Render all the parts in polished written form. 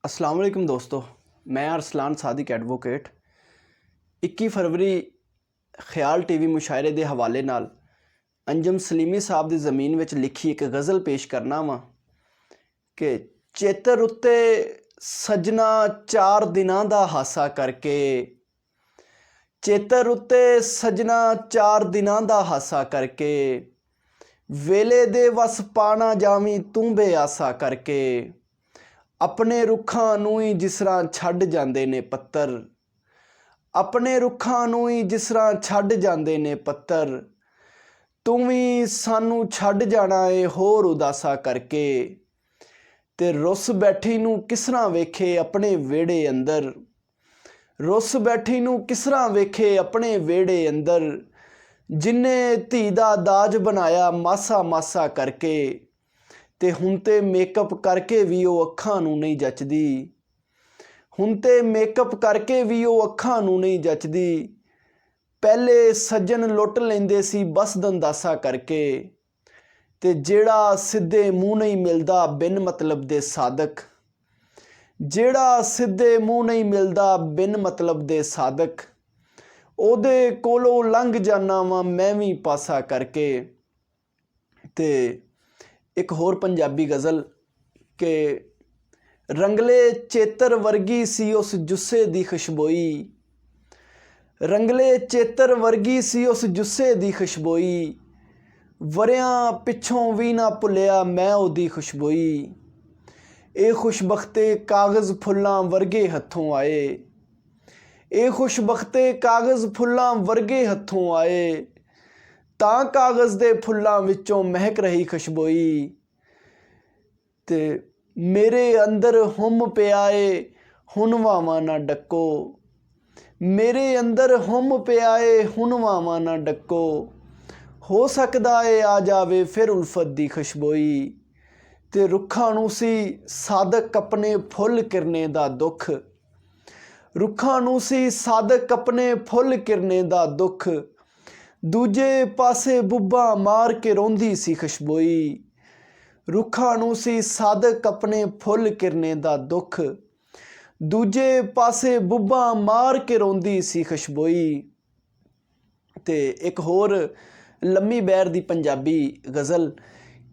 अस्सलाम वालेकुम दोस्तों, मैं अरसलान सादिक एडवोकेट 21 फरवरी ख्याल टीवी मुशायरे के हवाले नाल अंजम सलीमी साहब की ज़मीन में लिखी एक गज़ल पेश करना वा कि चेतर उत्ते सजना 4 दिनां दा हासा करके, चेतर उत्ते सजना 4 दिनां दा हासा करके, वेले दे वस पाना जावी तू बेआसा करके, अपने रुखां नूं ही जिस तरह छड्ड जांदे ने पत्तर, अपने रुखां नूं ही जिस तरह छड्ड जांदे ने पत्तर, तू भी सानू छड्ड जाना है होर उदासा करके। ते रुस बैठी नूं किस तरह वेखे अपने वेड़े अंदर, रुस बैठी नूं किस तरह वेखे अपने वेड़े अंदर, जिन्ने धी दा दाज बनाया मासा मासा करके, ते हुण ते मेकअप करके भी वो अखां नूं नहीं जचदी, हुण ते मेकअप करके भी वो अखां नूं नहीं जचदी, पहले सज्जन लुट लेंदे सी बस दंदासा करके, ते जेड़ा सिद्धे मूँह नहीं मिलदा बिन मतलब दे साधक, जेड़ा सिद्धे मूँह नहीं मिलदा बिन मतलब दे साधक, ओदे कोलों लंघ जाना वा मैं भी पासा करके। ते एक होर पंजाबी गज़ल के रंगले चेतर वर्गी सी उस जुस्से दी खुशबोई, रंगले चेतर वर्गी सी उस जुस्से दी खुशबोई, वरियां पिछों भी ना भुलिया मैं ओदी खुशबोई, ए खुशबख्ते कागज़ फुल्लां वर्गे हत्थों आए, ए खुशबख्ते कागज़ फुल्लां वर्गे हत्थों आए, तां कागज़ दे फुल्लां विचों महक रही खुशबोई, ते मेरे अंदर हुम पिया ए हुण वावां ना डक्को, मेरे अंदर हुम पिया ए हुण वावां ना डक्को, हो सकदा ए आ जावे फिर उल्फत दी खुशबोई, ते रुखां नूं सी साधक अपने फुੱਲ किरने दा दुख, रुखां नूं सी साधक अपने फुੱਲ किरने दा दुख, दूजे पासे बुब्बा मार के रोंदी सी खुशबोई, रुखां नूं सी साधक अपने फुੱਲ किरने दा दुख, दूजे पासे बुब्बा मार के रोंदी सी खुशबोई। ते एक होर लम्मी बैर दी पंजाबी गज़ल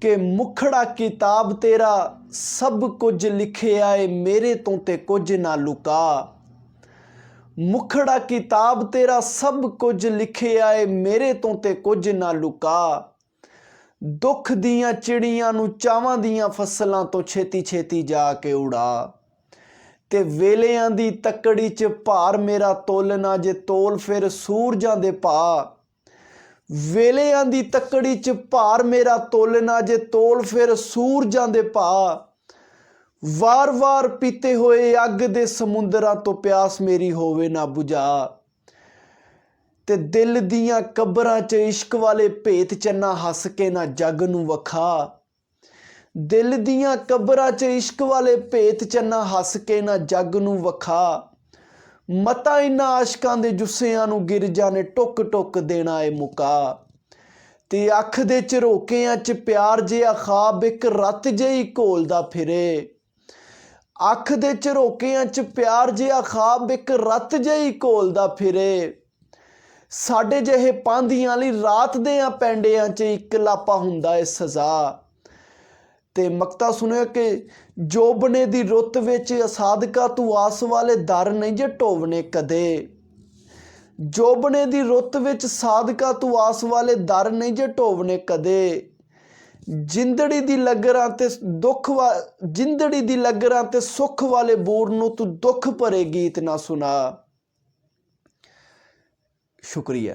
कि मुखड़ा किताब तेरा सब कुछ लिखिया है मेरे तो ते कुछ ना लुका, मुखड़ा किताब तेरा सब कुछ लिखिया है मेरे तो ते कुछ ना लुका, दुख दियां चिड़ियां नूं चावां दियां फसलां तो छेती छेती जाके उड़ा, ते वेलियां दी तकड़ी च भार मेरा तोलना जे तोल फिर सूरजां दे भा, वेलियां दी तकड़ी च भार मेरा तोलना जे तोल फिर सूरजां दे भा, वार वार पीते होए अग दे समुंदरां तो प्यास मेरी होवे ना बुझा, ते दिल दियां कबरां च इश्क वाले भेत चन्ना हस के ना जग नूं वखा, दिल दियां कबरां च इश्क वाले भेत चन्ना हस के ना जग नूं वखा, मता इन्हां आशकां दे जुस्सियां नूं गिरजा ने टुक टुक देना है मुका, ते अख दे झरोकियां च प्यार जिहा खाब एक रत जही घोलदा फिरे, अख दे झरोकियां च प्यार जिहा खाब एक रत जही घोलदा फिरे, साडे ਜਿਹੇ ਪਾਂਧੀਆਂ ਲਈ ਰਾਤ ਦੇ ਪੈਂਡਿਆਂ 'ਚ ਇੱਕ ਲਾਪਾ ਹੁੰਦਾ ਏ ਸਜ਼ਾ। ਤੇ ਮਕਤਾ ਸੁਣਿਆ ਕਿ ਜੋਬਨੇ ਦੀ ਰੁੱਤ ਵਿੱਚ ਅਸਾਦਕਾ ਤੂੰ ਆਸ ਵਾਲੇ ਦਰ ਨਹੀਂ ਜੇ ਢੋਵਨੇ ਕਦੇ, ਜੋਬਨੇ ਦੀ ਰੁੱਤ ਵਿੱਚ ਸਾਦਕਾ ਤੂੰ ਆਸ ਵਾਲੇ ਦਰ ਨਹੀਂ ਜੇ ਢੋਵਨੇ ਕਦੇ, ਜਿੰਦੜੀ ਦੀ ਲੱਗਰਾਂ ਤੇ ਦੁੱਖ ਜਿੰਦੜੀ ਦੀ ਲੱਗਰਾਂ ਤੇ ਸੁੱਖ ਵਾਲੇ ਬੂਰ ਨੂੰ ਤੂੰ ਦੁੱਖ ਭਰੇ ਗੀਤ ਨਾ ਸੁਣਾ। शुक्रिया।